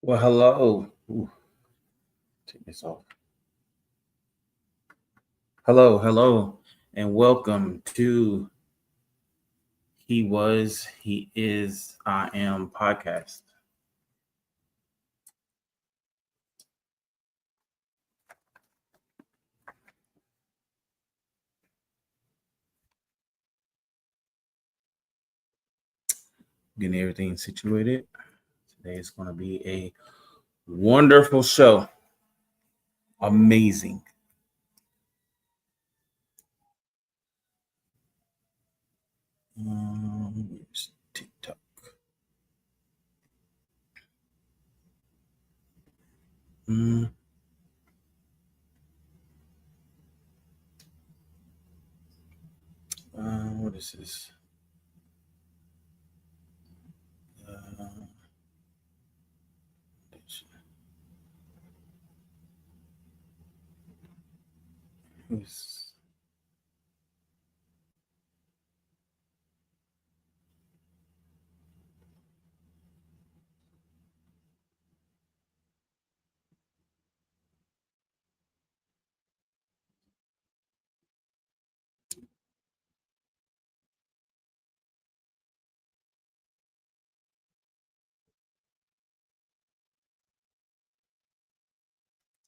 Well, hello. Ooh, take this off. Hello, and welcome to He Is, I Am podcast. Getting everything situated. Today is going to be a wonderful show. Amazing. TikTok. Mm, what is this? Uh, who's-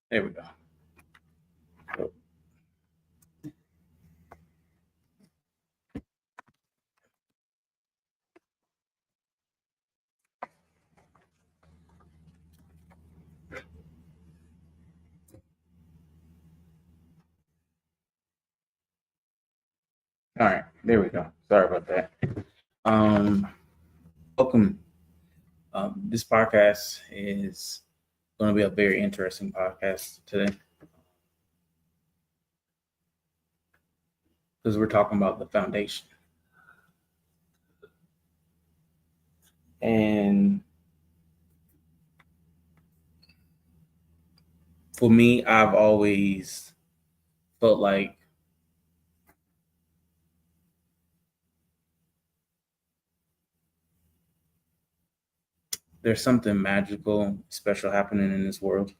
there we go. All right, there we go. Sorry about that. Welcome. This podcast is going to be a very interesting podcast today because we're talking about the foundation. And for me, I've always felt like there's something magical, special happening in this world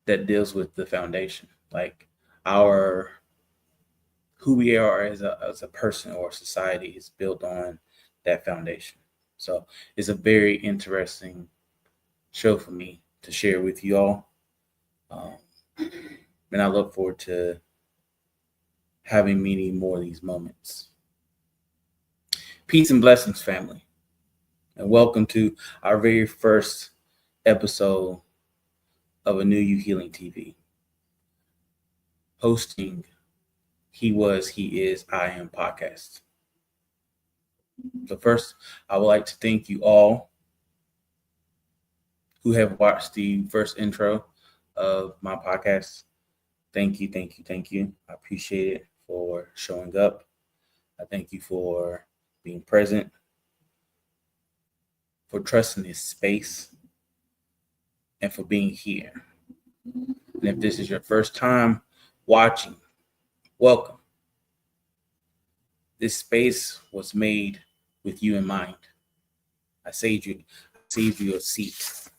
that deals with the foundation, like our who we are as a person or society is built on that foundation. So it's a very interesting show for me to share with you all. Um, and I look forward to having many more of these moments. Peace and blessings, family, and welcome to our very first episode of A New You Healing TV, hosting He Was, He Is, I Am podcast. So first, I would like to thank you all who have watched the first intro of my podcast. Thank you, thank you, thank you. I appreciate it for showing up. I thank you for being present, for trusting this space, and for being here. And if this is your first time watching, welcome. This space was made with you in mind. I saved you a seat.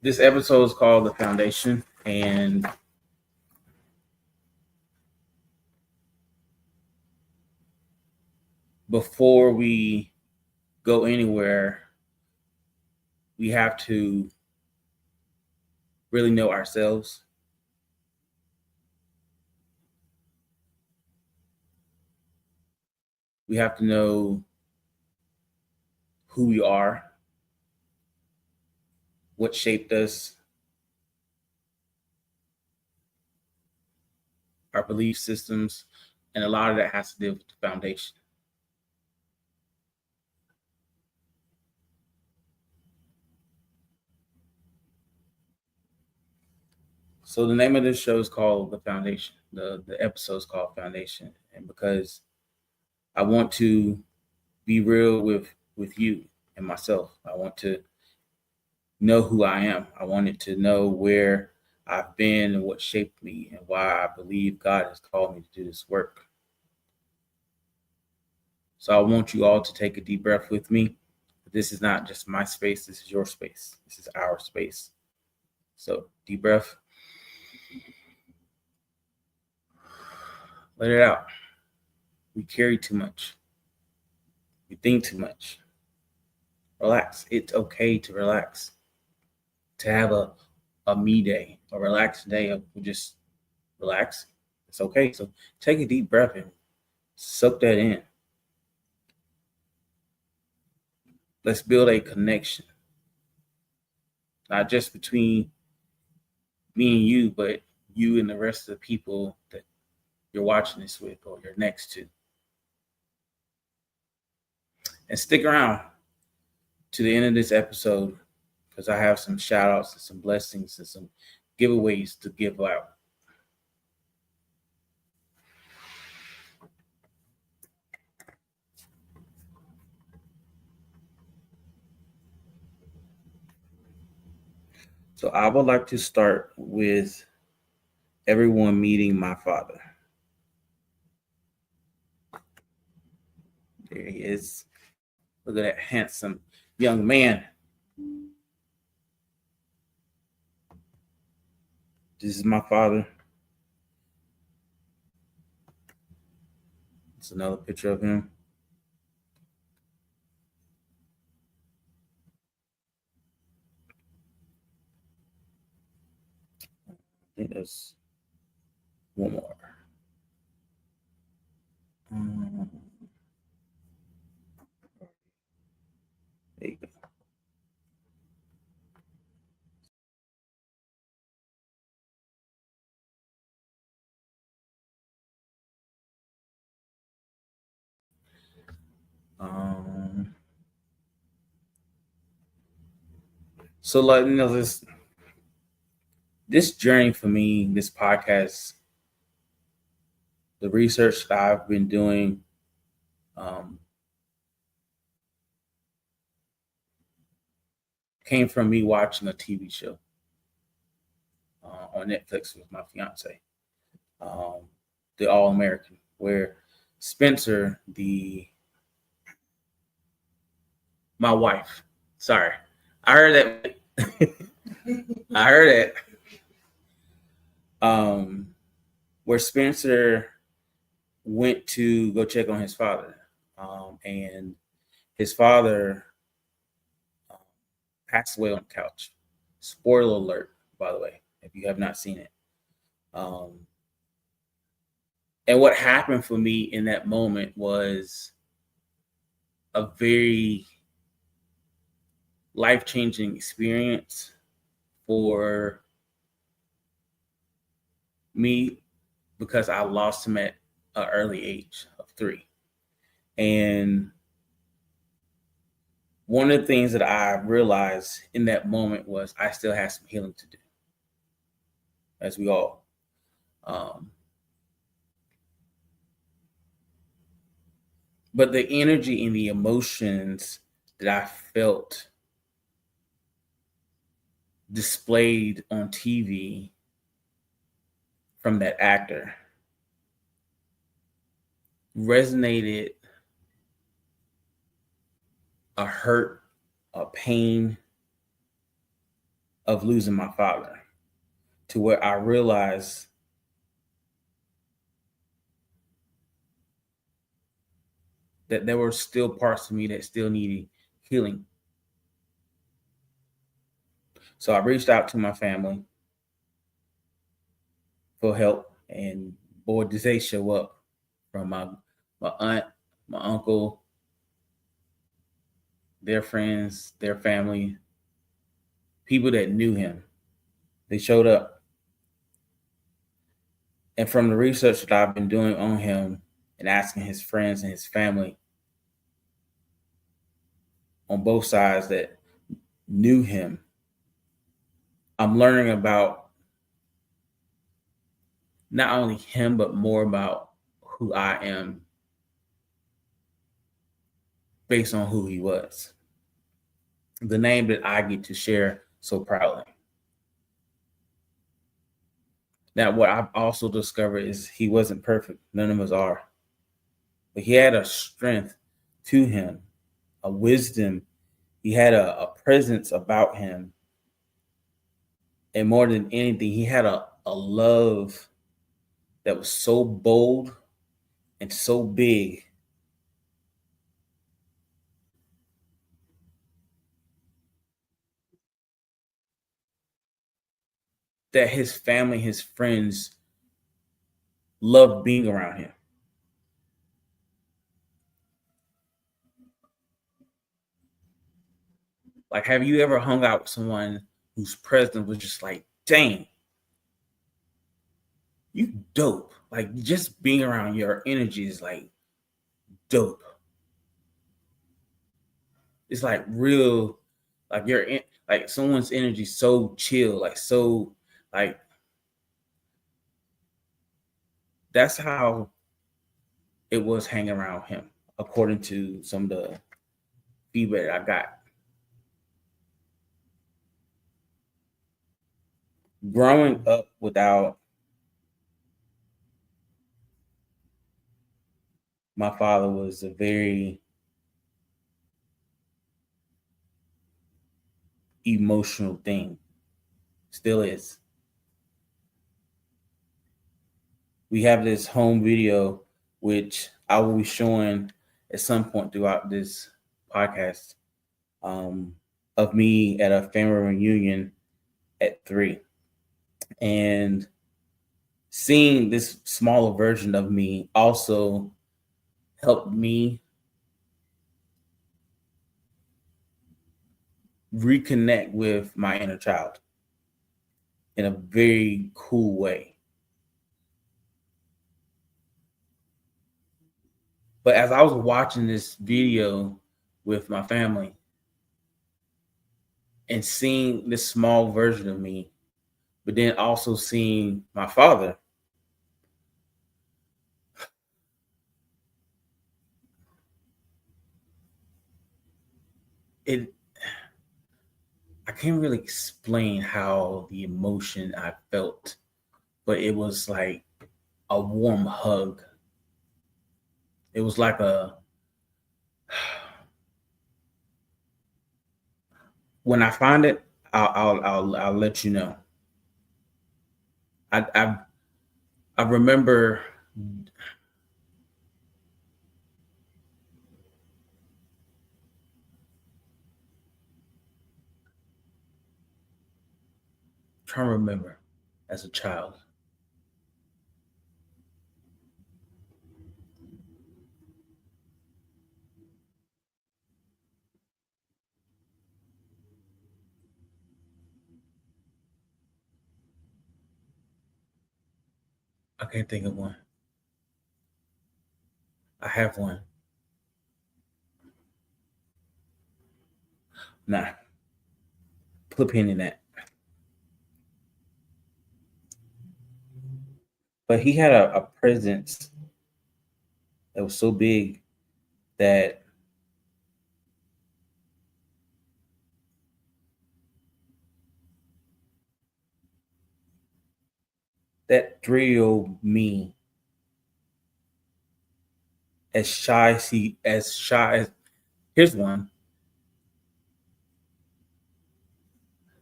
This episode is called The Foundation, and before we go anywhere, we have to really know ourselves. We have to know who we are, what shaped us, our belief systems, and a lot of that has to do with the foundation. So the name of this show is called The Foundation. The episode is called Foundation. And because I want to be real with you and myself, I want to know who I am. I wanted to know where I've been and what shaped me and why I believe God has called me to do this work. So I want you all to take a deep breath with me. This is not just my space. This is your space. This is our space. So deep breath. Let it out. We carry too much. We think too much. Relax. It's okay to relax. To have a me day, a relaxed day of just relax. It's okay. So take a deep breath and soak that in. Let's build a connection, not just between me and you, but you and the rest of the people that you're watching this with or you're next to. And stick around to the end of this episode because I have some shout outs and some blessings and some giveaways to give out. So I would like to start with everyone meeting my father. There he is. Look at that handsome young man. This is my father. It's another picture of him. I think there's one more. There you go. So like this journey for me, this podcast, the research that I've been doing, came from me watching a TV show on Netflix with my fiance, The All American, where Spencer, my wife, sorry, I heard that. I heard that. Where Spencer went to go check on his father, and his father passed away on the couch. Spoiler alert, by the way, if you have not seen it. And what happened for me in that moment was a very life-changing experience for me because I lost him at an early age of 3. And one of the things that I realized in that moment was I still had some healing to do, as we all. But the energy and the emotions that I felt displayed on TV from that actor resonated a hurt, a pain of losing my father, to where I realized that there were still parts of me that still needed healing. So I reached out to my family for help, and boy, did they show up, from my aunt, my uncle, their friends, their family, people that knew him. They showed up. And from the research that I've been doing on him and asking his friends and his family on both sides that knew him, I'm learning about not only him, but more about who I am based on who he was. The name that I get to share so proudly. Now, what I've also discovered is he wasn't perfect. None of us are. But he had a strength to him, a wisdom. He had a presence about him. And more than anything, he had a love that was so bold and so big that his family, his friends loved being around him. Like, have you ever hung out with someone whose presence was just like, dang, you dope. Like, just being around your energy is like dope. It's like real, like like someone's energy so chill, like so, like that's how it was hanging around him, according to some of the feedback I got. Growing up without my father was a very emotional thing. Still is. We have this home video, which I will be showing at some point throughout this podcast, um, of me at a family reunion at 3. And seeing this smaller version of me also helped me reconnect with my inner child in a very cool way. But as I was watching this video with my family and seeing this small version of me, but then also seeing my father, it I can't really explain how the emotion I felt, but it was like a warm hug. It was like a when I find it, I'll let you know. I I, I remember trying to remember as a child. I can't think of one. I have one. Nah, put a pin in that. But he had a presence that was so big that that 3 year old me, as shy as here's one.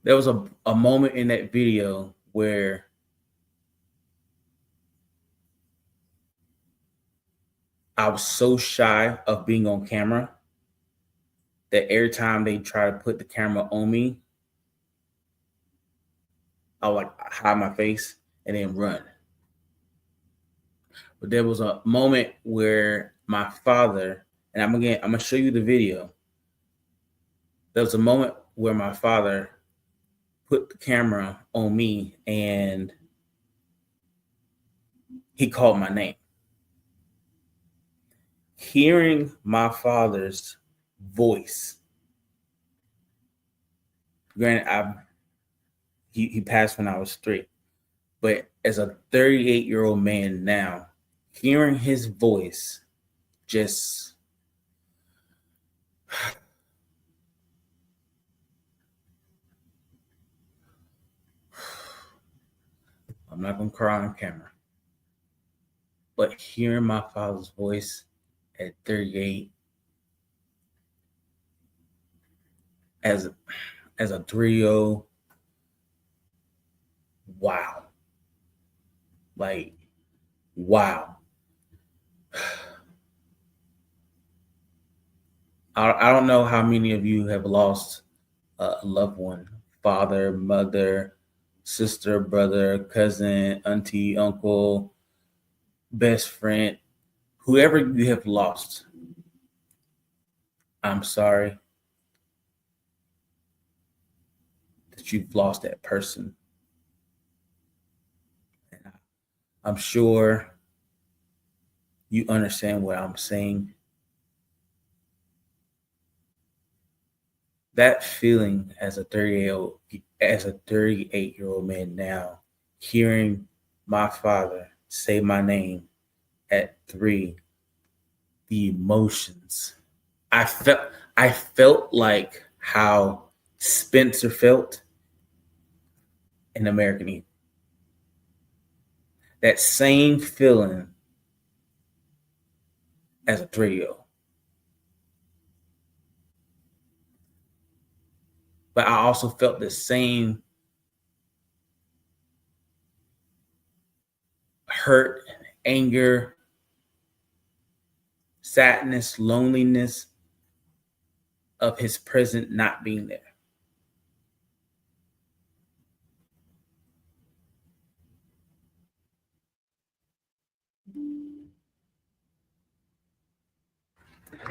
There was a moment in that video where I was so shy of being on camera that every time they try to put the camera on me, I would like hide my face and then run. But there was a moment where my father, and I'm gonna show you the video. There was a moment where my father put the camera on me and he called my name. Hearing my father's voice, granted, he passed when I was 3, but as a 38-year-old man now, hearing his voice just I'm not gonna cry on camera, but hearing my father's voice at 38 as as a 3-year-old, wow. Like, wow. I don't know how many of you have lost a loved one, father, mother, sister, brother, cousin, auntie, uncle, best friend, whoever you have lost. I'm sorry that you've lost that person. And I'm sure you understand what I'm saying. That feeling as a 38-year-old man now, hearing my father say my name at 3, the emotions. I felt I felt like how Spencer felt in American Eagle. That same feeling as a 3-year-old. But I also felt the same hurt, anger, sadness, loneliness of his present not being there.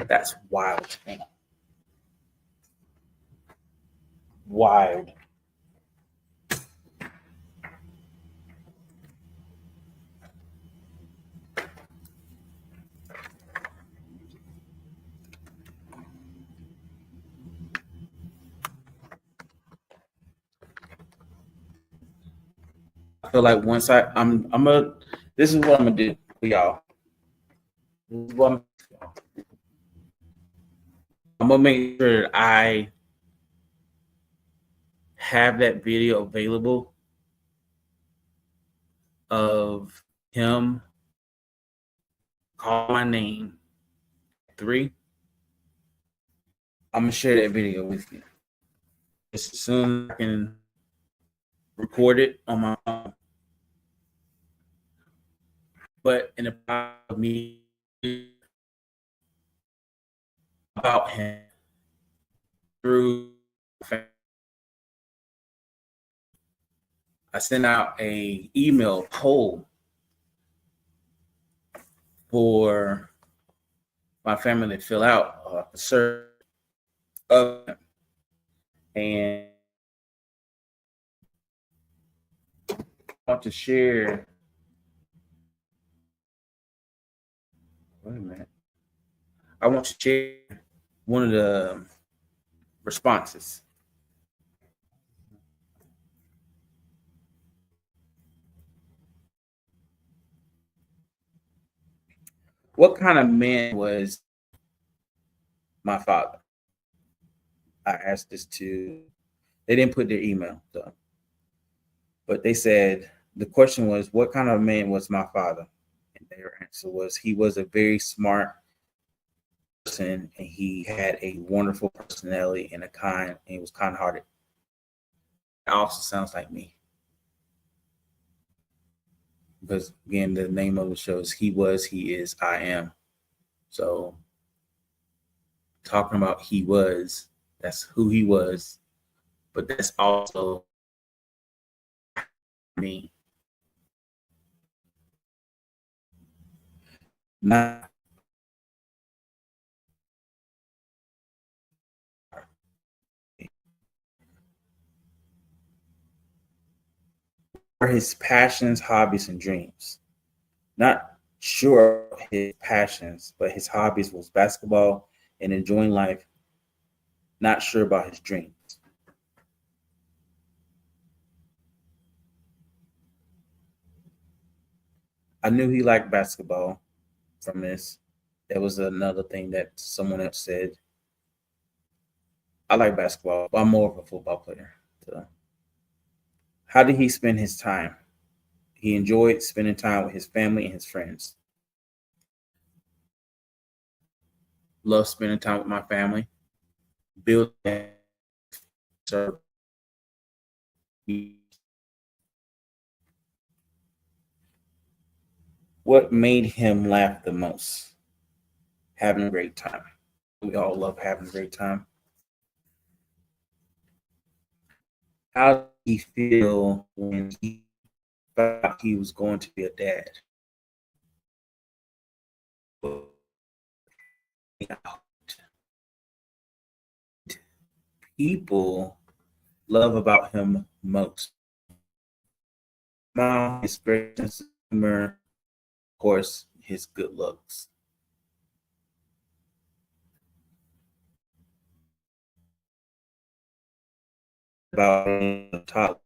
That's wild. Wild. I feel like once I'm a this is what I'm gonna do for y'all. This is what I'm gonna make sure that I have that video available of him call my name 3. I'm gonna share that video with you as soon as I can record it on my phone. But in the process of me about him through, I sent out a email poll for my family to fill out a survey of him. And I want to share. Wait a minute. I want to share one of the responses. What kind of man was my father? I asked this to, they didn't put their email though, but they said the question was, what kind of man was my father? And their answer was, he was a very smart person and he had a wonderful personality and he was kind hearted. It also sounds like me because again, the name of the show is He Was, He Is, I Am. So talking about he was, that's who he was, but that's also me. Not for his passions, hobbies, and dreams. Not sure his passions, but his hobbies was basketball and enjoying life. Not sure about his dreams. I knew he liked basketball from this. That was another thing that someone else said. I like basketball, but I'm more of a football player. So, how did he spend his time? He enjoyed spending time with his family and his friends. Love spending time with my family. Build serve. What made him laugh the most? Having a great time. We all love having a great time. How did he feel when he thought he was going to be a dad? People love about him most. Smile, his great sense of humor, of course, his good looks. About a toddler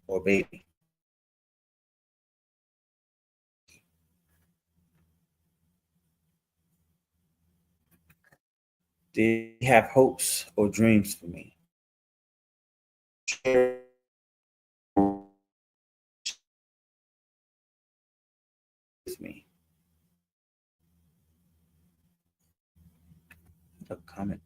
or baby. Did he have hopes or dreams for me? Share with me. A comment.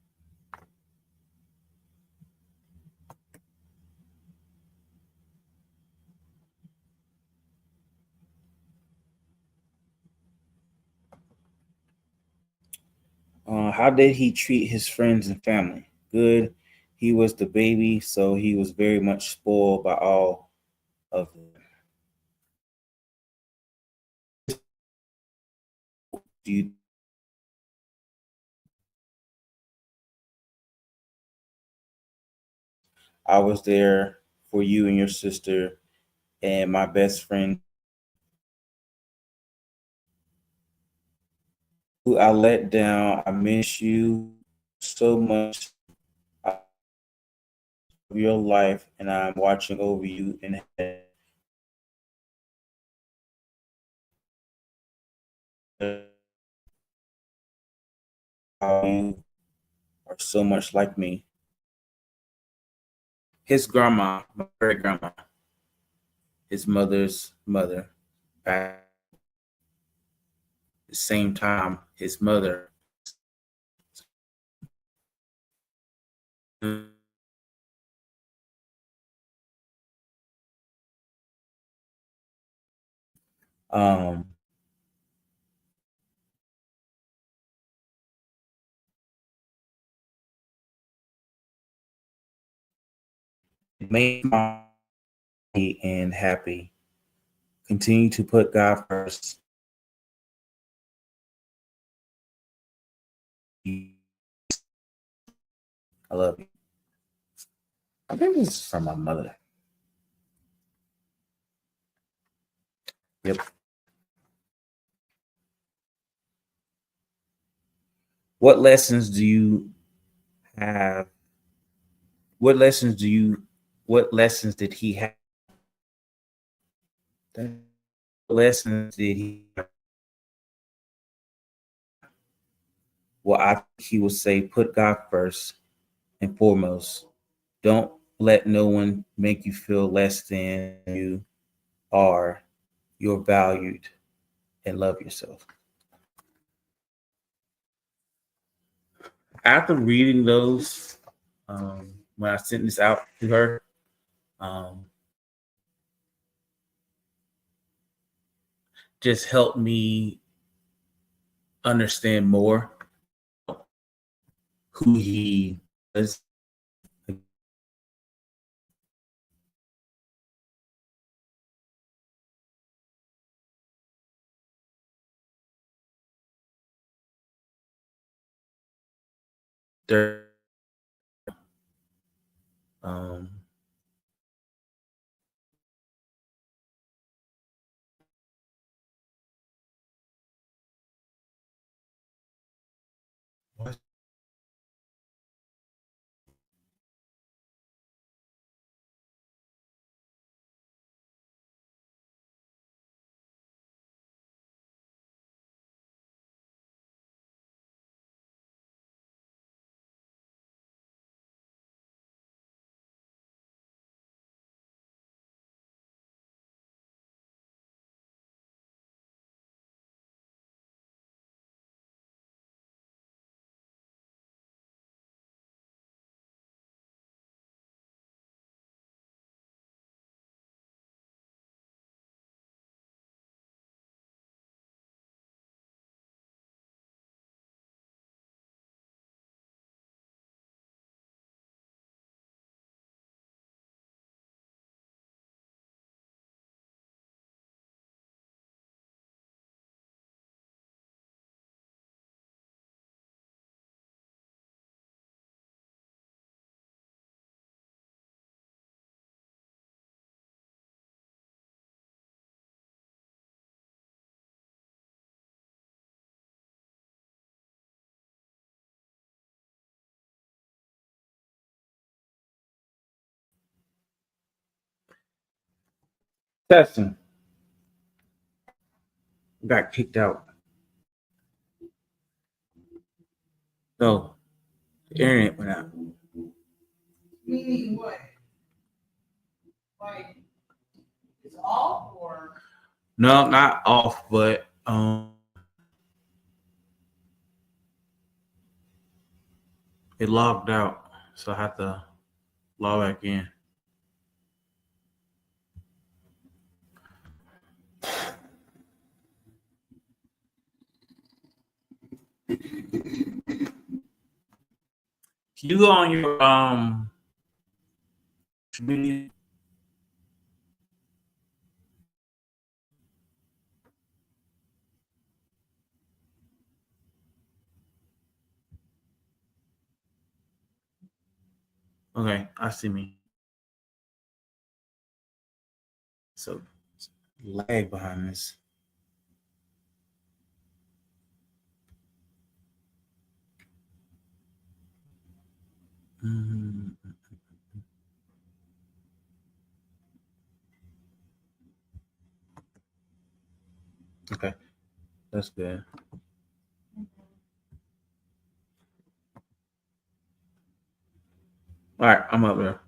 How did he treat his friends and family? Good. He was the baby, so he was very much spoiled by all of them. You, I was there for you and your sister and my best friend who I let down. I miss you so much of your life, and I'm watching over you and how you are so much like me. His grandma, my great grandma, his mother's mother, at the same time, his mother. Um, made my and happy. Continue to put God first. I love you. I think this is from my mother. Yep. What lessons do you have? What lessons do you? What lessons did he have? What lessons did he? Well, I think he would say, put God first and foremost. Don't let no one make you feel less than you are. You're valued and love yourself. After reading those, when I sent this out to her, um, just helped me understand more who he is. Um, Testing. Got kicked out. So the internet went out. Meaning what? Like it's off or No, not off, but it logged out. So I have to log back in. Can you go on your media? Okay, I see me. So lag behind this. Mm, okay, that's good. All right, I'm up there.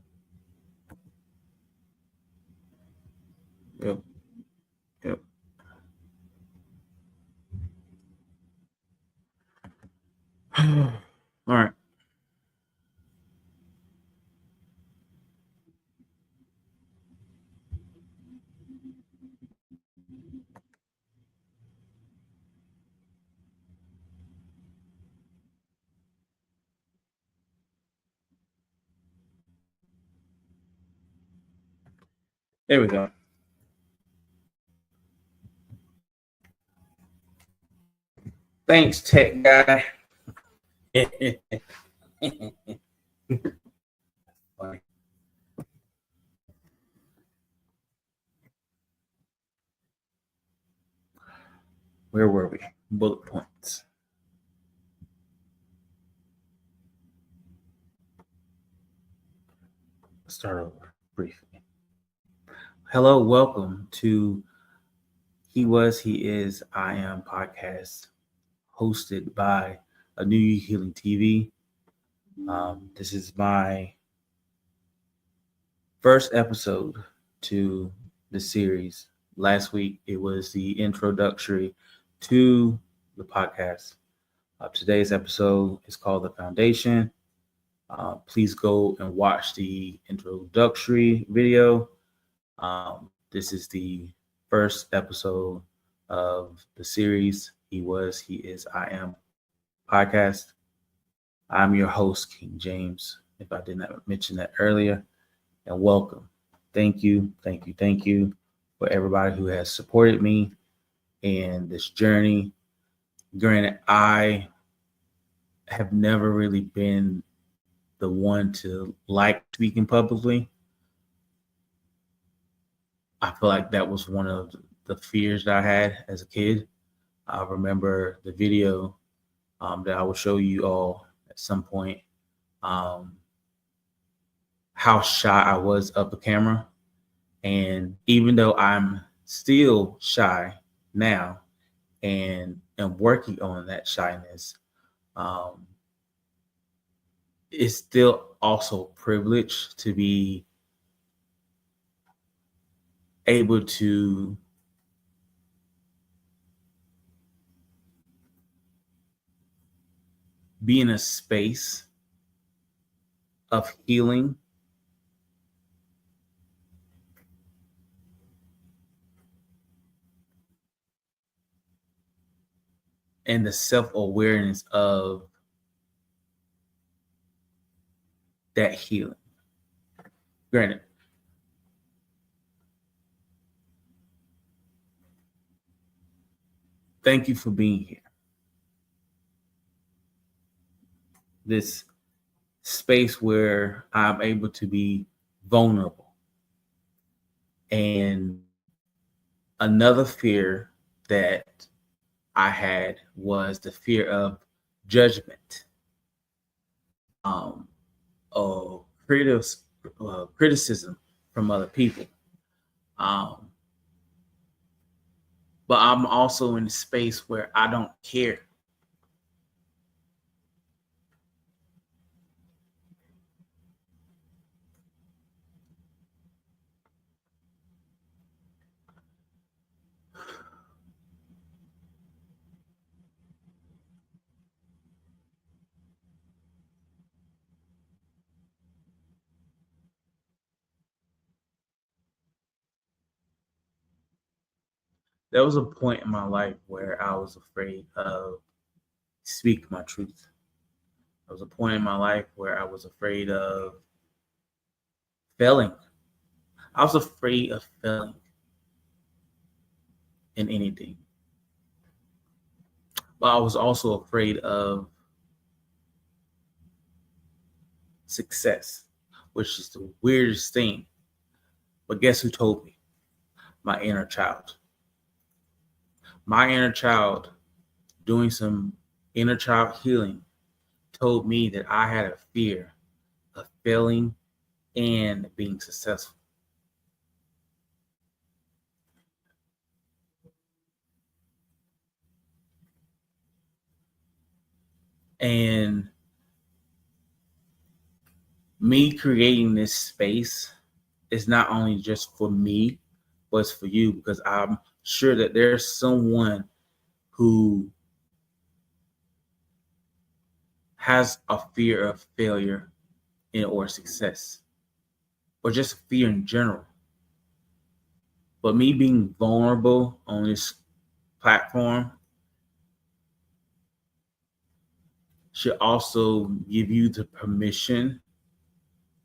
Yep, yep. All right. There we go. Thanks, tech guy. Where were we? Bullet points. Start over briefly. Hello, welcome to He Was, He Is, I Am podcast, hosted by A New You Healing TV. This is my first episode to the series. Last week, it was the introductory to the podcast. Today's episode is called The Foundation. Please go and watch the introductory video. This is the first episode of the series He Was, He Is, I Am podcast. I'm your host, King James, if I did not mention that earlier, and welcome. Thank you for everybody who has supported me in this journey. Granted, I have never really been the one to like speaking publicly. I feel like that was one of the fears that I had as a kid. I remember the video that I will show you all at some point, how shy I was of the camera. And even though I'm still shy now and am working on that shyness, um, it's still also a privilege to be able to be in a space of healing and the self-awareness of that healing. Granted, thank you for being here. This space where I'm able to be vulnerable. And another fear that I had was the fear of judgment, of criticism from other people. but I'm also in a space where I don't care. There was a point in my life where I was afraid of speaking my truth. There was a point in my life where I was afraid of failing. I was afraid of failing in anything. But I was also afraid of success, which is the weirdest thing. But guess who told me? My inner child. My inner child, doing some inner child healing, told me that I had a fear of failing and being successful. And me creating this space is not only just for me, but it's for you because I'm sure that there's someone who has a fear of failure and or success, or just fear in general. But me being vulnerable on this platform should also give you the permission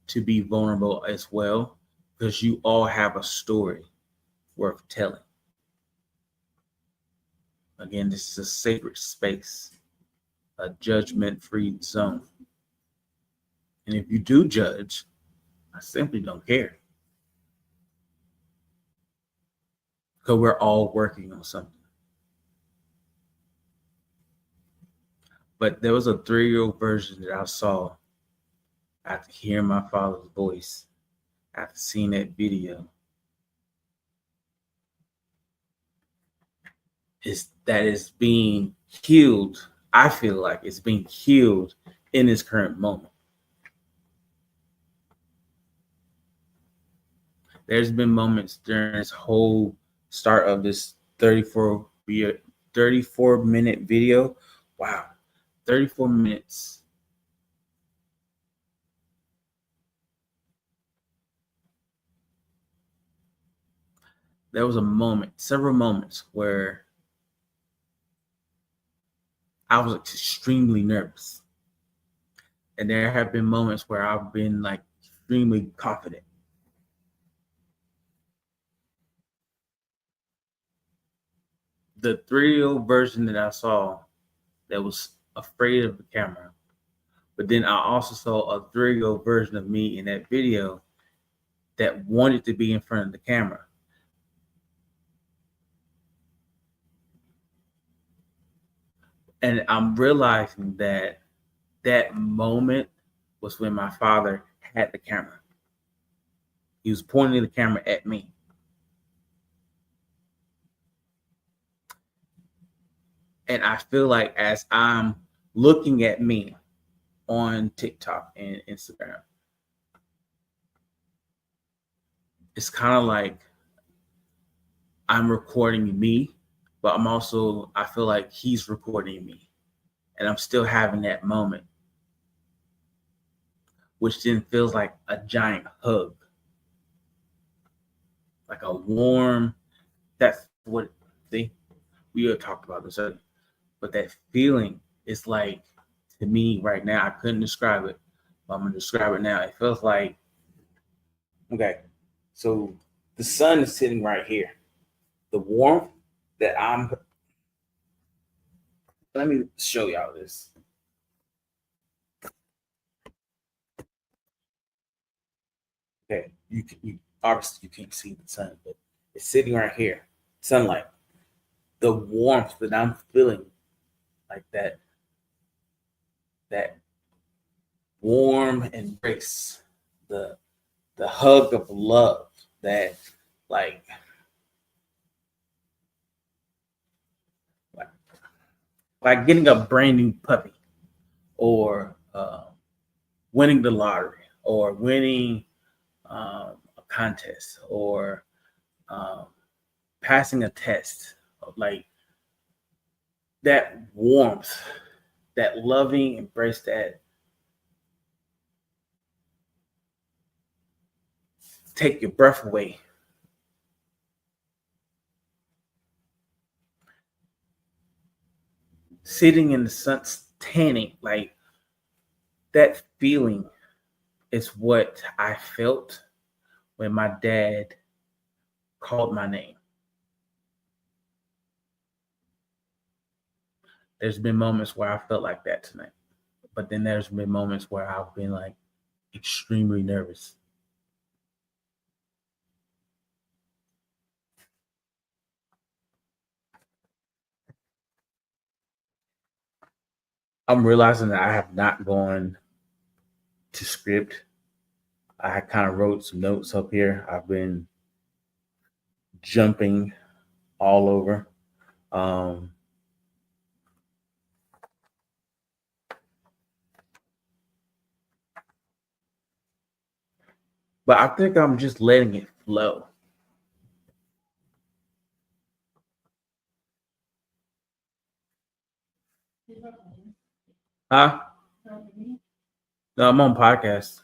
to be vulnerable as well, because you all have a story worth telling. Again, this is a sacred space, a judgment free zone. And if you do judge, I simply don't care because we're all working on something. But there was a 3-year-old version that I saw after hearing my father's voice, after seeing that video, is being healed. I feel like it's being healed in this current moment. There's been moments during this whole start of this 34-minute video. Wow, 34 minutes. There was a moment, several moments where I was extremely nervous. And there have been moments where I've been like extremely confident. The 3-year-old version that I saw that was afraid of the camera, but then I also saw a 3-year-old version of me in that video that wanted to be in front of the camera. And I'm realizing that that moment was when my father had the camera. He was pointing the camera at me. And I feel like as I'm looking at me on TikTok and Instagram, it's kind of like I'm recording me, but I feel like he's recording me. And I'm still having that moment, which then feels like a giant hug, like a warm, that's what, see, we had talked about this earlier, but that feeling is like, to me right now, I couldn't describe it, but I'm going to describe it now. It feels like, okay, so the sun is sitting right here. The warmth that let me show y'all this. Okay, you obviously you can't see the sun, but it's sitting right here. Sunlight. The warmth that I'm feeling, like that warm embrace, the the hug of love that, like, like getting a brand new puppy, or winning the lottery, or winning a contest, or um, passing a test. Like that warmth, that loving embrace, that take your breath away. Sitting in the sun, tanning, like that feeling is what I felt when my dad called my name. There's been moments where I felt like that tonight, but then there's been moments where I've been like extremely nervous. I'm realizing that I have not gone to script. I kind of wrote some notes up here. I've been jumping all over. Um, but I think I'm just letting it flow. Huh? No, I'm on podcast.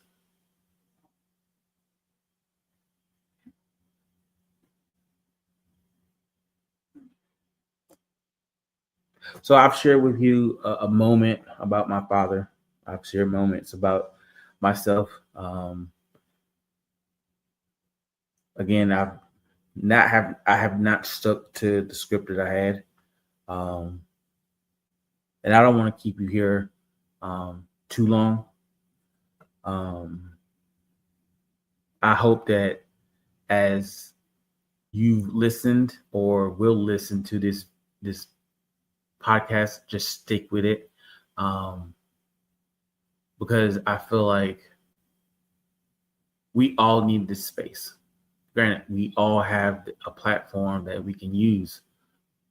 So I've shared with you a moment about my father. I've shared moments about myself. Again, I have not stuck to the script that I had, um, and I don't want to keep you here too long. Um, I hope that as you've listened or will listen to this podcast, just stick with it, um, because I feel like we all need this space. Granted, we all have a platform that we can use,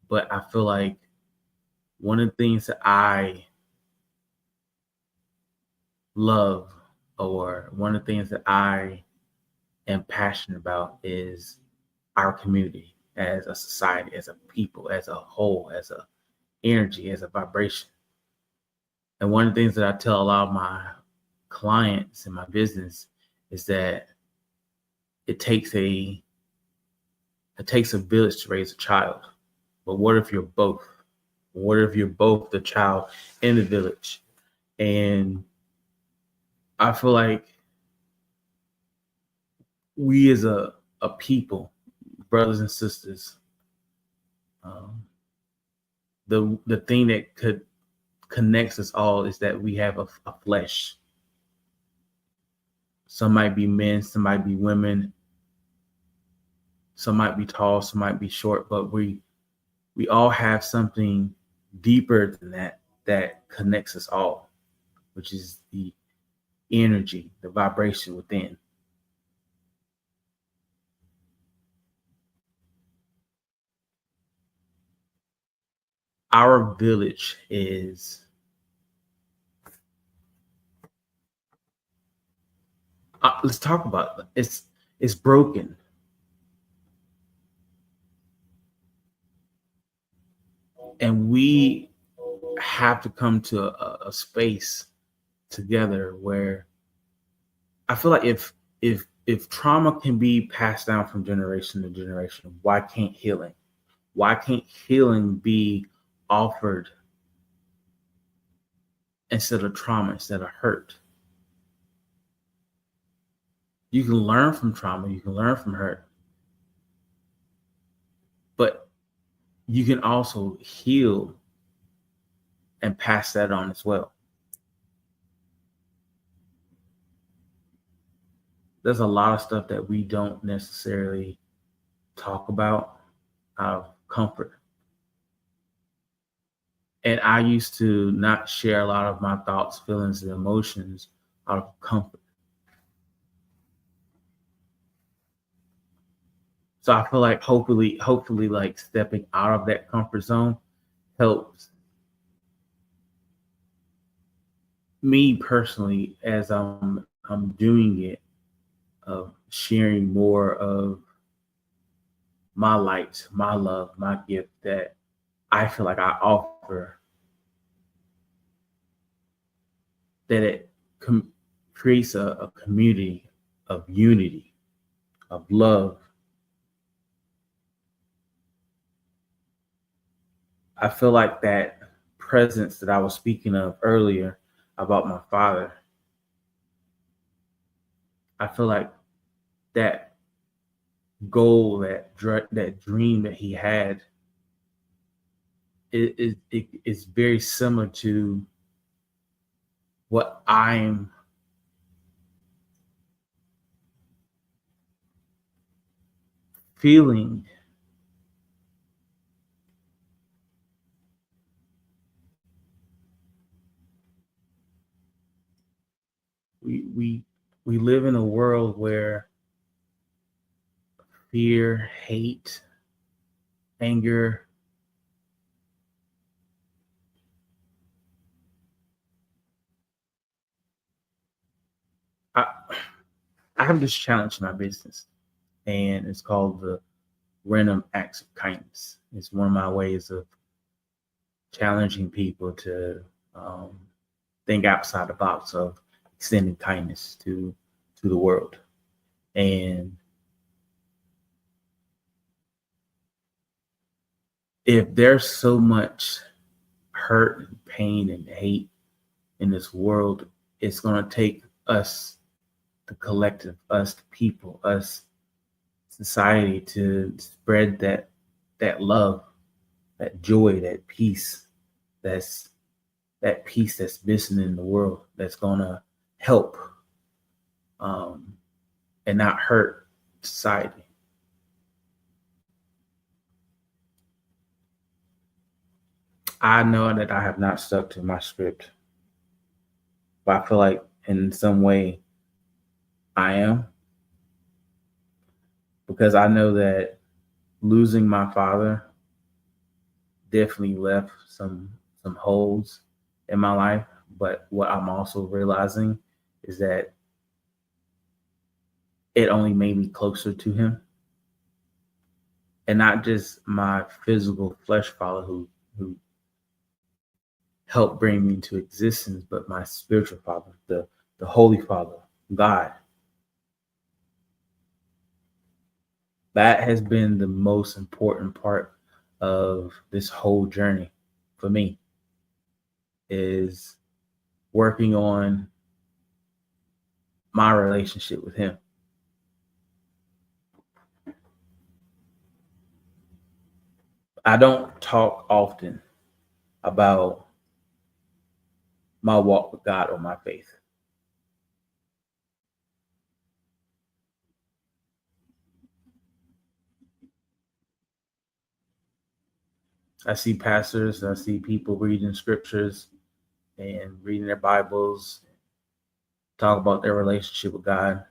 but I feel like one of the things that I love, or one of the things that I am passionate about, is our community as a society, as a people, as a whole, as a energy, as a vibration. And one of the things that I tell a lot of my clients in my business is that it takes a it takes a village to raise a child. But what if you're both? What if you're both the child in the village? And I feel like we as a people, brothers and sisters, um, the thing that could connects us all is that we have a flesh. Some might be men, some might be women, some might be tall, some might be short, but we all have something deeper than that that connects us all, which is the energy, the vibration within. Our village is let's talk about it. It's broken, and we have to come to a space together where I feel like if trauma can be passed down from generation to generation, why can't healing? Why can't healing be offered instead of trauma, instead of hurt? You can learn from trauma, you can learn from hurt, but you can also heal and pass that on as well. There's a lot of stuff that we don't necessarily talk about out of comfort. And I used to not share a lot of my thoughts, feelings, and emotions out of comfort. So I feel like hopefully like stepping out of that comfort zone helps me personally, as I'm doing it, of sharing more of my light, my love, my gift that I feel like I offer, that it com- creates a community of unity, of love. I feel like that presence that I was speaking of earlier about my father, I feel like that goal, that dream that he had, it is very similar to what I'm feeling. We live in a world where fear, hate, anger, I, I have this challenge in my business, and it's called the random acts of kindness. It's one of my ways of challenging people to um, think outside the box of extending kindness to the world. And if there's so much hurt, and pain, and hate in this world, it's going to take us, the collective, us, the people, us, society, to spread that love, that joy, that peace, that's that peace that's missing in the world. That's going to help um, and not hurt society. I know that I have not stuck to my script, but I feel like in some way I am, because I know that losing my father definitely left some holes in my life. But what I'm also realizing is that it only made me closer to him, and not just my physical flesh father who helped bring me into existence, but my spiritual father, the Holy Father, God. That has been the most important part of this whole journey for me, is working on my relationship with him. I don't talk often about my walk with God or my faith. I see pastors, I see people reading scriptures and reading their Bibles, talk about their relationship with God,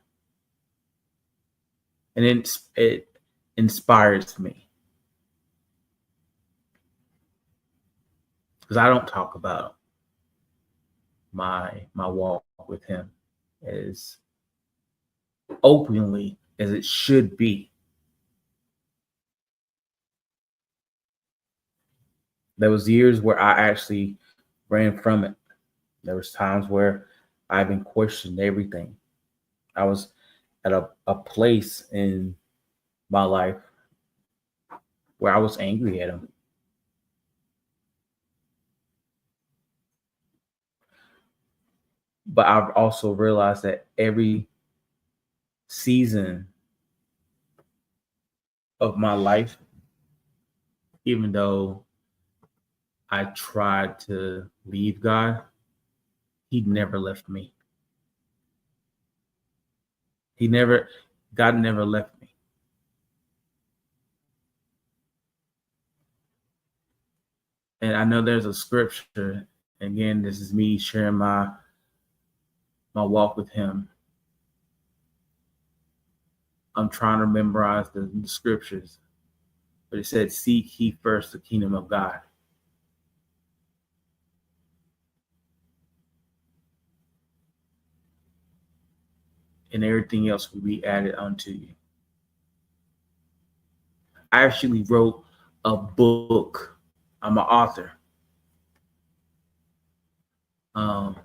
and it inspires me, because I don't talk about my walk with Him as openly as it should be. There was years where I actually ran from it. There was times where I even questioned everything. I was at a place in my life where I was angry at him. But I've also realized that every season of my life, even though I tried to leave God, He never left me. He never, God never left me. And I know there's a scripture. Again, this is me sharing my walk with Him. I'm trying to memorize the scriptures, but it said, "Seek ye first the kingdom of God." and everything else will be added unto you. I actually wrote a book. I'm an author. Um,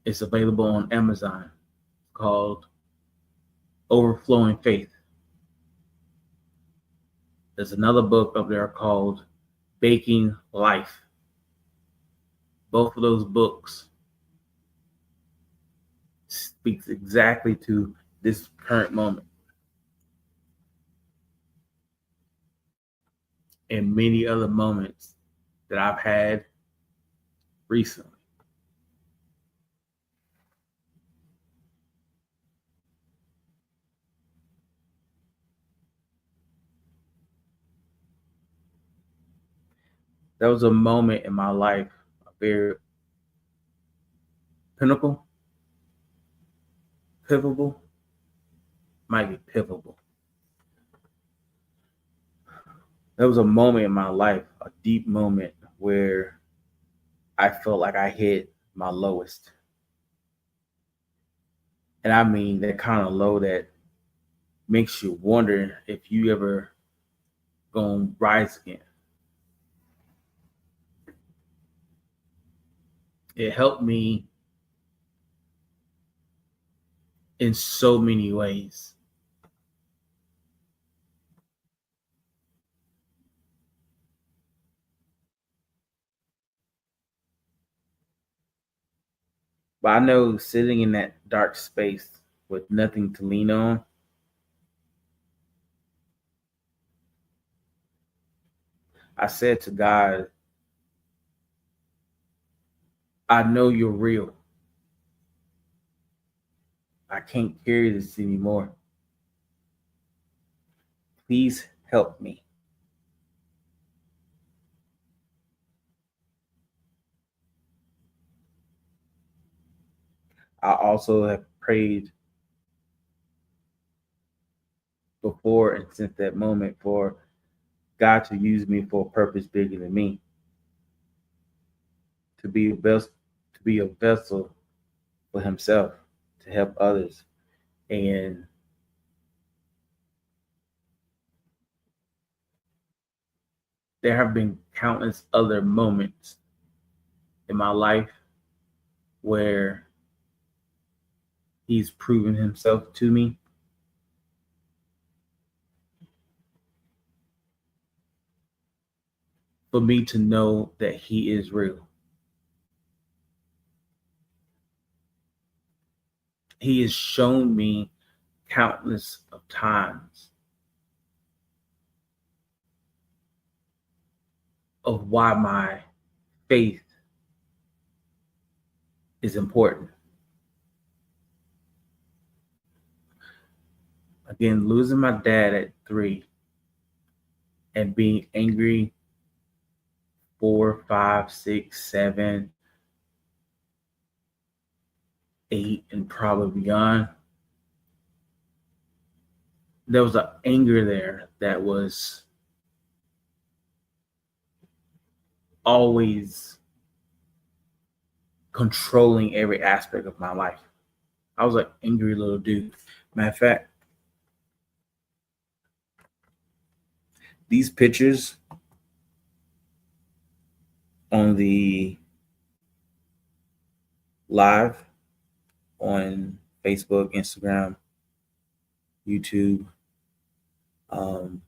it's available on Amazon called Overflowing Faith. There's another book up there called Baking Life. Both of those books speaks exactly to this current moment and many other moments that I've had recently. There was a moment in my life, a very pinnacle, pivotal, might be pivotal. There was a moment in my life, a deep moment where I felt like I hit my lowest. And I mean that kind of low that makes you wonder if you ever gonna rise again. It helped me in so many ways. But I know sitting in that dark space with nothing to lean on, I said to God, I know you're real. I can't carry this anymore. Please help me. I also have prayed before and since that moment for God to use me for a purpose bigger than me, to be a vessel, for Himself, to help others. And there have been countless other moments in my life where He's proven Himself to me. For me to know that He is real. He has shown me countless of times of why my faith is important. Again, losing my dad at 3 and being angry 4, 5, 6, 7, 8, and probably beyond. There was an anger there that was always controlling every aspect of my life. I was an angry little dude. Matter of fact, these pictures on the live on Facebook, Instagram, YouTube, um,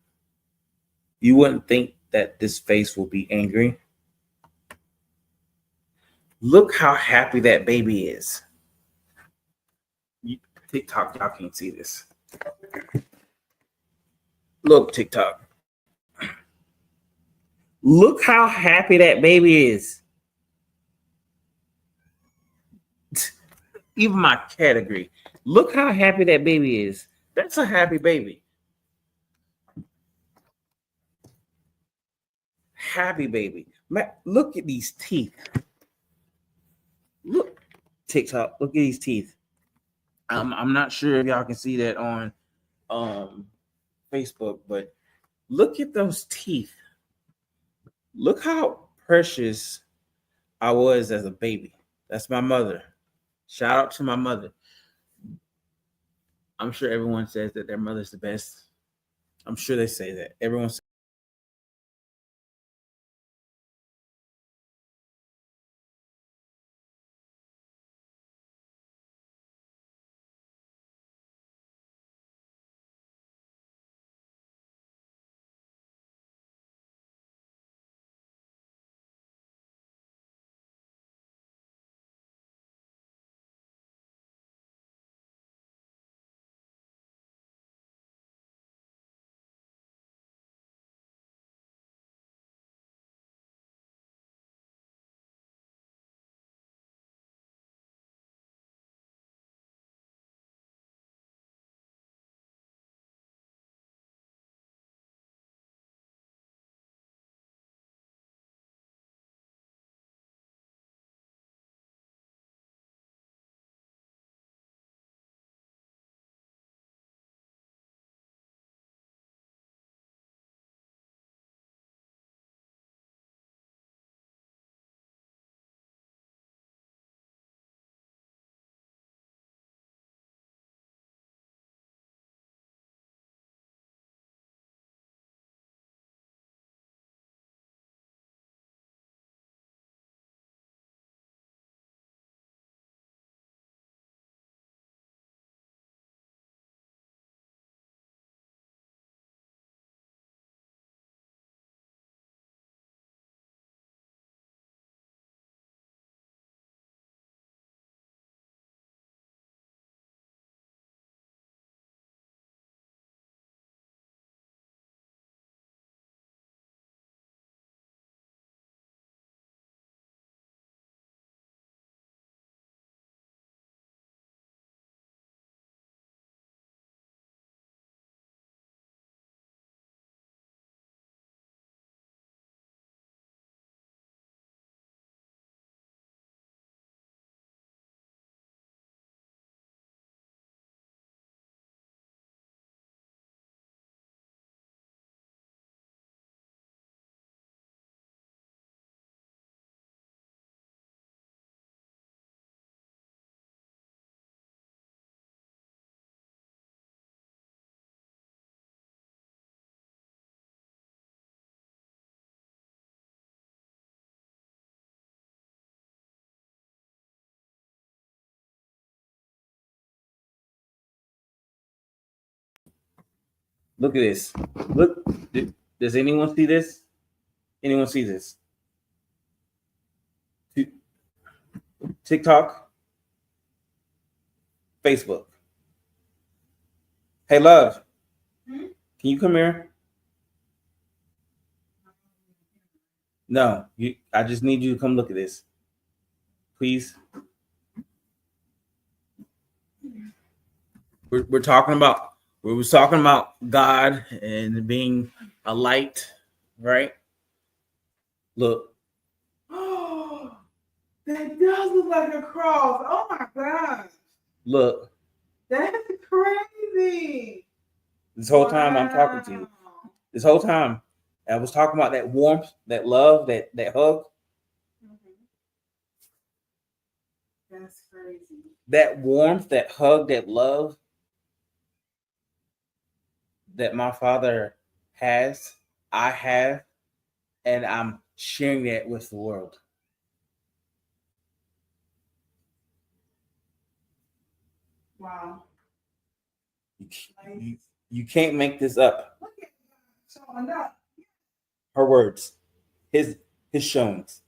you wouldn't think that this face will be angry. Look how happy that baby is. TikTok, y'all can't see this. Look, TikTok. Look how happy that baby is. Even my category. Look how happy that baby is. That's a happy baby. Happy baby. Look at these teeth. Look, TikTok. Look at these teeth. I'm not sure if y'all can see that on um, Facebook, but look at those teeth. Look how precious I was as a baby. That's my mother. Shout out to my mother. I'm sure everyone says that their mother's the best. I'm sure they say that. Everyone says look at this. Look, does anyone see this? Anyone see this? TikTok, Facebook. Hey, love, Hmm? can you come here? No, you. I just need you to come look at this, please. We're talking about we was talking about God and being a light, right? Look, Oh, that does look like a cross. Oh my gosh. look. That's crazy. This whole time I'm talking to you. This whole time I was talking about that warmth, that love, that hug, Mhm. That's crazy. that warmth, that hug, that love that my father has, I have, and I'm sharing that with the world. Wow. You, Nice. you can't make this up. Look at that. Showing up. Her words, his his showings.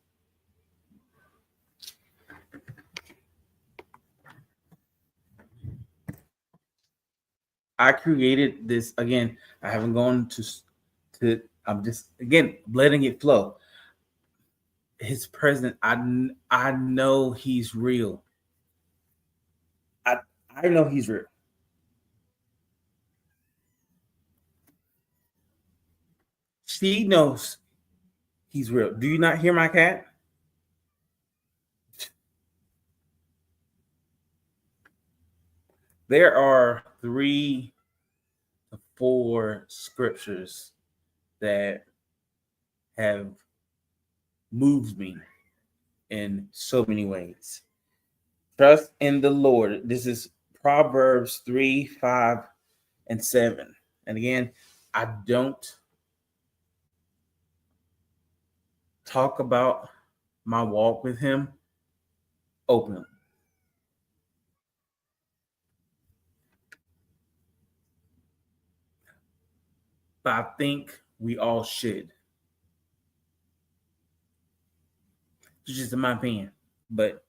I created this again. I haven't gone to. I'm just again letting it flow. His presence. I know he's real. I I know he's real. She knows he's real. Do you not hear my cat? There are 3 to 4 scriptures that have moved me in so many ways. Trust in the Lord. This is Proverbs 3, 5, and 7. And again, I don't talk about my walk with him openly. But I think we all should. It's just in my opinion. But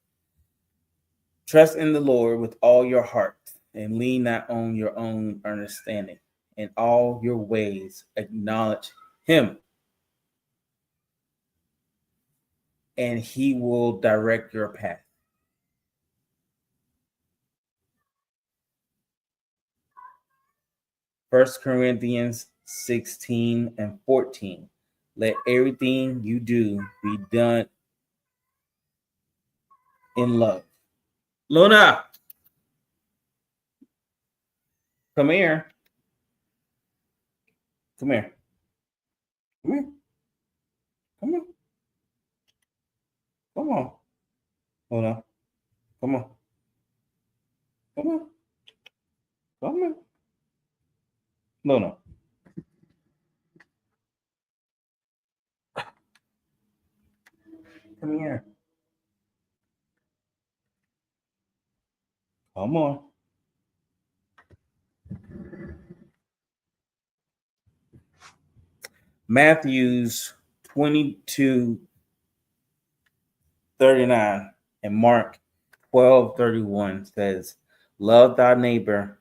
trust in the Lord with all your heart and lean not on your own understanding. In all your ways, acknowledge him, and he will direct your path. First Corinthians 16 and 14. Let everything you do be done in love. Luna, come here. Come here. Come here. Come on. Come on. Luna. Come on. Come on. Come on. Luna. Come here. Come on. Matthew's 22:39 and Mark 12:31 says, love thy neighbor,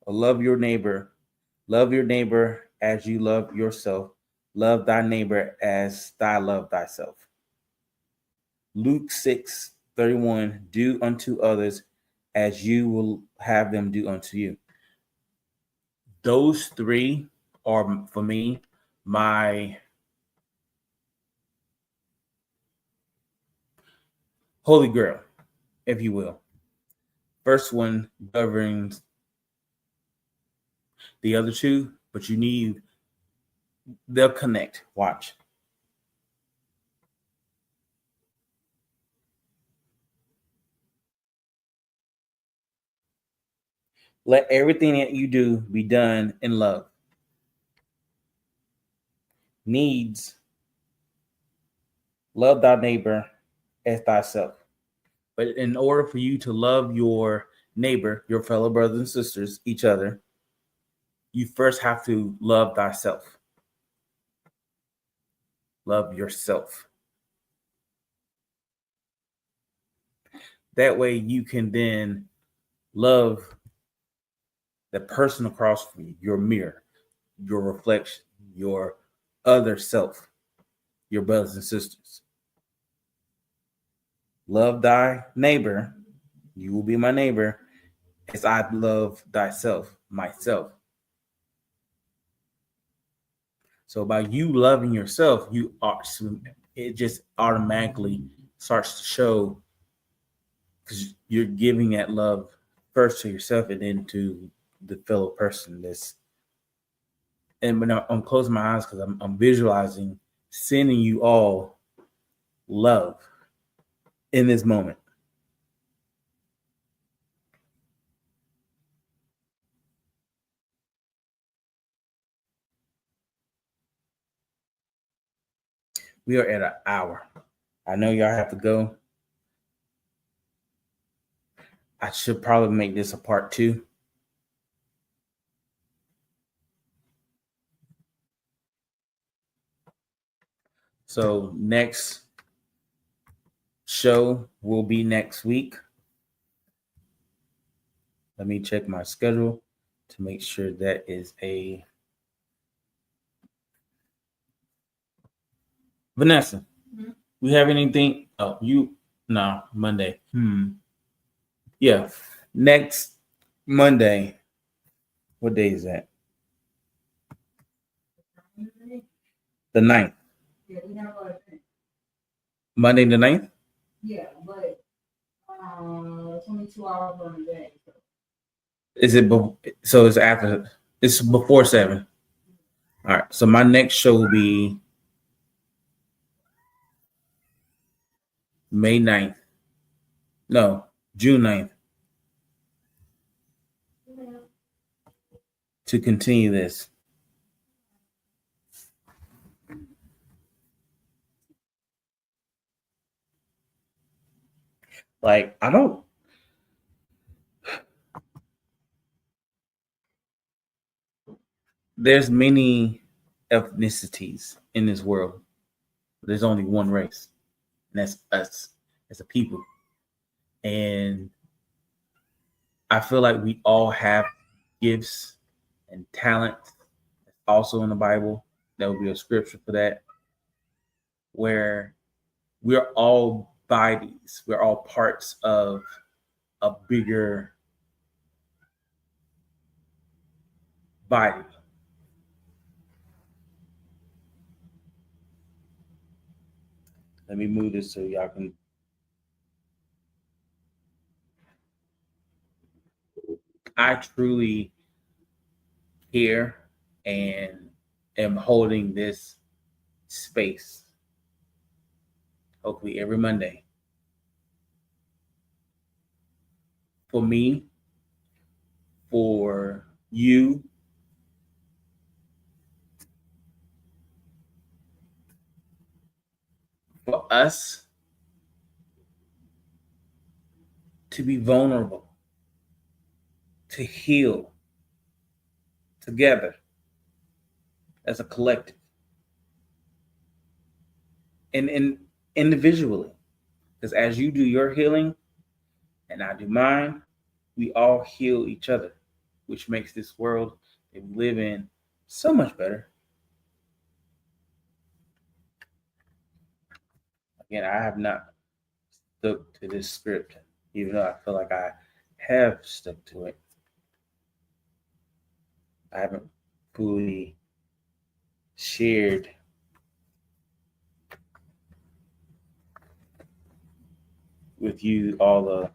or love your neighbor as you love yourself. Love thy neighbor as thy love thyself. Luke 6:31, do unto others as you will have them do unto you. Those three are, for me, my holy grail, if you will. First one governs the other two, but they'll connect. Watch. Let everything that you do be done in love. Needs, love thy neighbor as thyself. But in order for you to love your neighbor, your fellow brothers and sisters, each other, you first have to love thyself. Love yourself. That way you can then love the person across from you, your mirror, your reflection, your other self, your brothers and sisters. Love thy neighbor, you will be my neighbor, as I love thyself, myself. So by you loving yourself, it just automatically starts to show, because you're giving that love first to yourself and then to the fellow person. And when I'm closing my eyes because I'm visualizing sending you all love in this moment. We are at an hour. I know y'all have to go. I should probably make this a part 2. So next show will be next week. Let me check my schedule to make sure that is a Vanessa. Mm-hmm. We have anything? Oh, no, Monday. Yeah. Next Monday. What day is that? The 9th. Yeah, we have a Monday the 9th? Yeah, but 22 hours on the day. Is it so it's after, it's before 7. All right. So my next show will be May 9th. No, June 9th. to continue this. Like, I don't, there's many ethnicities in this world. There's only one race, and that's us as a people. And I feel like we all have gifts and talents. Also in the Bible, there will be a scripture for that, where we're all bodies, we're all parts of a bigger body. Let me move this so y'all can. I truly care and am holding this space, hopefully every Monday, for me, for you, for us to be vulnerable, to heal together as a collective and individually. Because as you do your healing and I do mine, we all heal each other, which makes this world that we live in so much better. Again, I have not stuck to this script, even though I feel like I have stuck to it. I haven't fully shared with you all the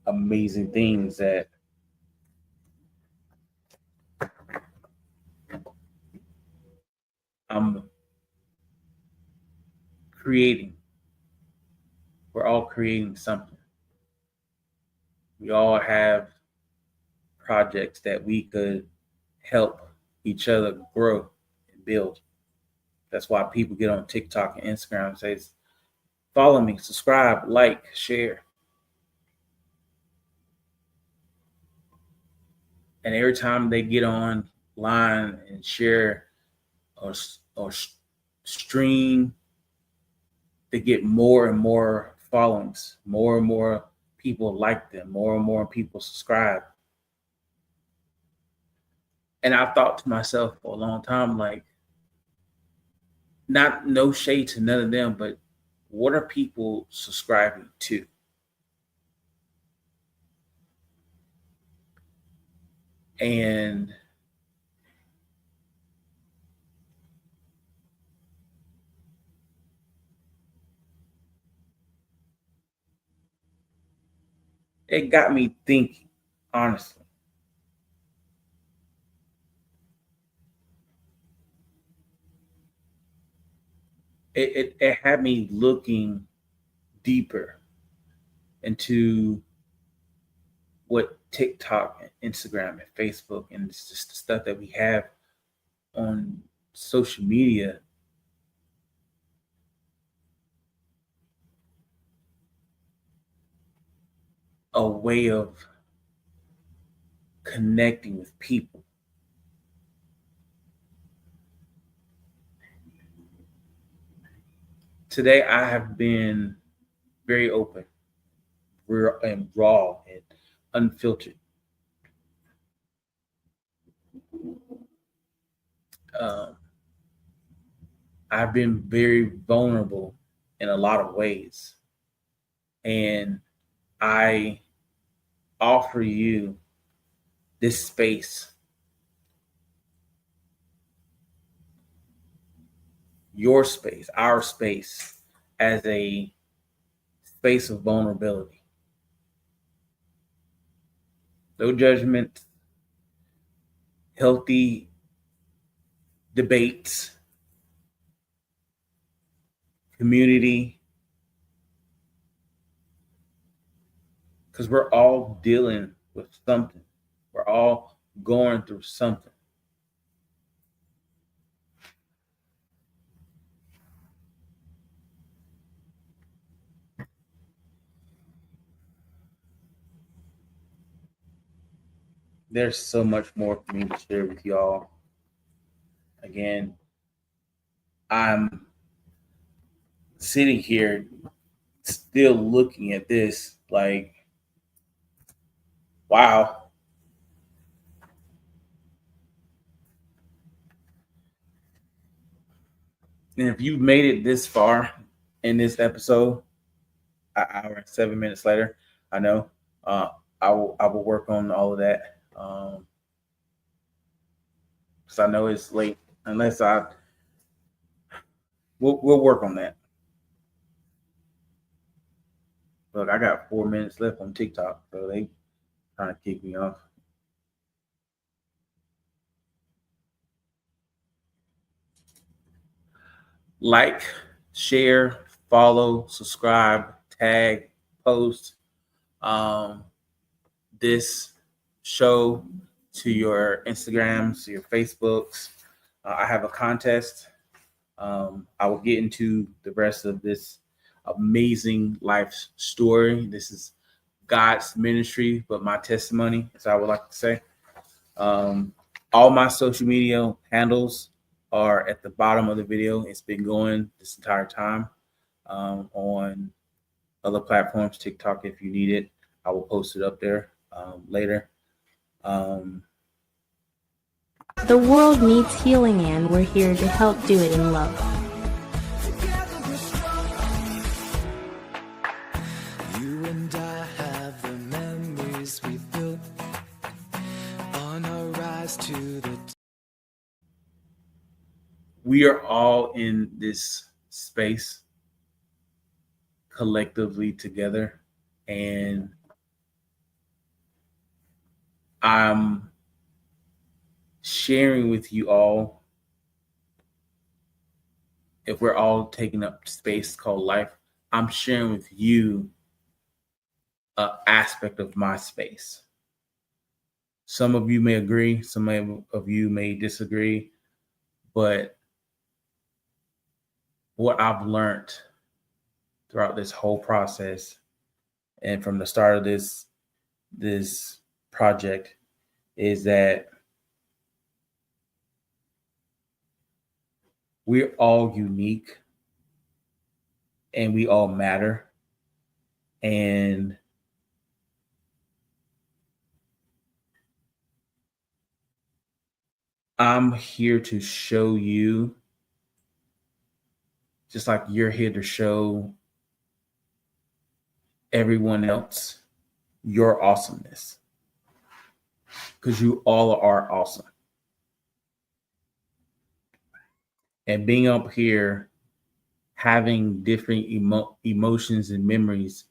amazing things that I'm creating. We're all creating something. We all have projects that we could help each other grow and build. That's why people get on TikTok and Instagram and say, follow me, subscribe, like, share. And every time they get online and share or, or stream, they get more and more followings, more and more people like them, more and more people subscribe. And I thought to myself for a long time, like, not no shade to none of them, but what are people subscribing to? And it got me thinking, honestly. It had me looking deeper into what TikTok and Instagram and Facebook and just the stuff that we have on social media, a way of connecting with people. Today, I have been very open, real, and raw and unfiltered. Um, I've been very vulnerable in a lot of ways. And I offer you this space, your space, our space, as a space of vulnerability. No judgment, healthy debates, community, because we're all dealing with something. We're all going through something. There's so much more for me to share with y'all. Again, I'm sitting here still looking at this like, wow. And if you've made it this far in this episode, an hour and 7 minutes later, I know uh, I will work on all of that because I know it's late. Unless we'll work on that. Look, I got 4 minutes left on TikTok, so they trying to kick me off. Like, share, follow, subscribe, tag, post um, this show to your Instagrams, to your Facebooks. I have a contest. I will get into the rest of this amazing life story. This is God's ministry, but my testimony, as I would like to say. All my social media handles are at the bottom of the video. It's been going this entire time on other platforms, TikTok if you need it. I will post it up there later. The world needs healing, and we're here to help do it in love. You and I have the memories we built on our rise to the We are all in this space collectively together, and I'm sharing with you all, if we're all taking up space called life, I'm sharing with you an aspect of my space. Some of you may agree, some of you may disagree, but what I've learned throughout this whole process and from the start of this project is that we're all unique and we all matter. And I'm here to show you, just like you're here to show everyone else your awesomeness, because you all are awesome. And being up here, having different emotions and memories,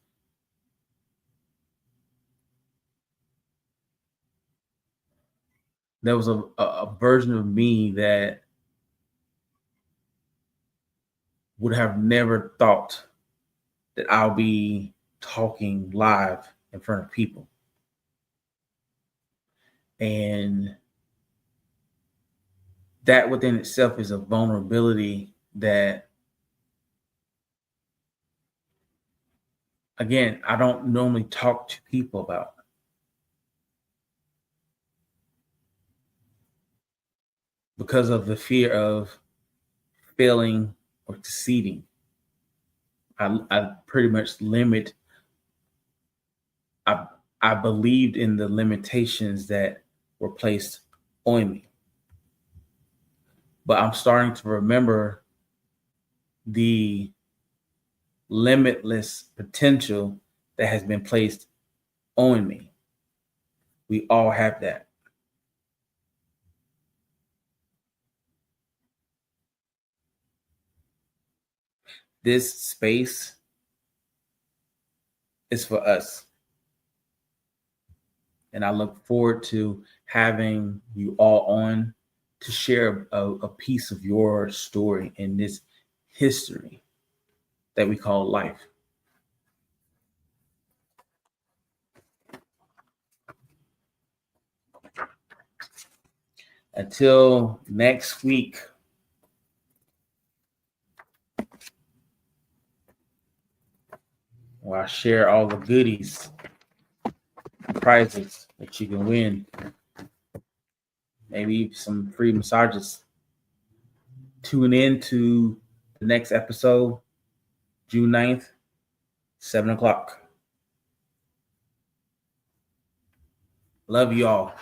there was a version of me that would have never thought that I'll be talking live in front of people. And that within itself is a vulnerability that, again, I don't normally talk to people about. Because of the fear of failing or succeeding. I pretty much limit, I believed in the limitations that were placed on me. But I'm starting to remember the limitless potential that has been placed on me. We all have that. This space is for us. And I look forward to having you all on to share a piece of your story in this history that we call life. Until next week, where I share all the goodies, prizes that you can win. Maybe some free massages. Tune in to the next episode, June 9th, 7 o'clock. Love you all.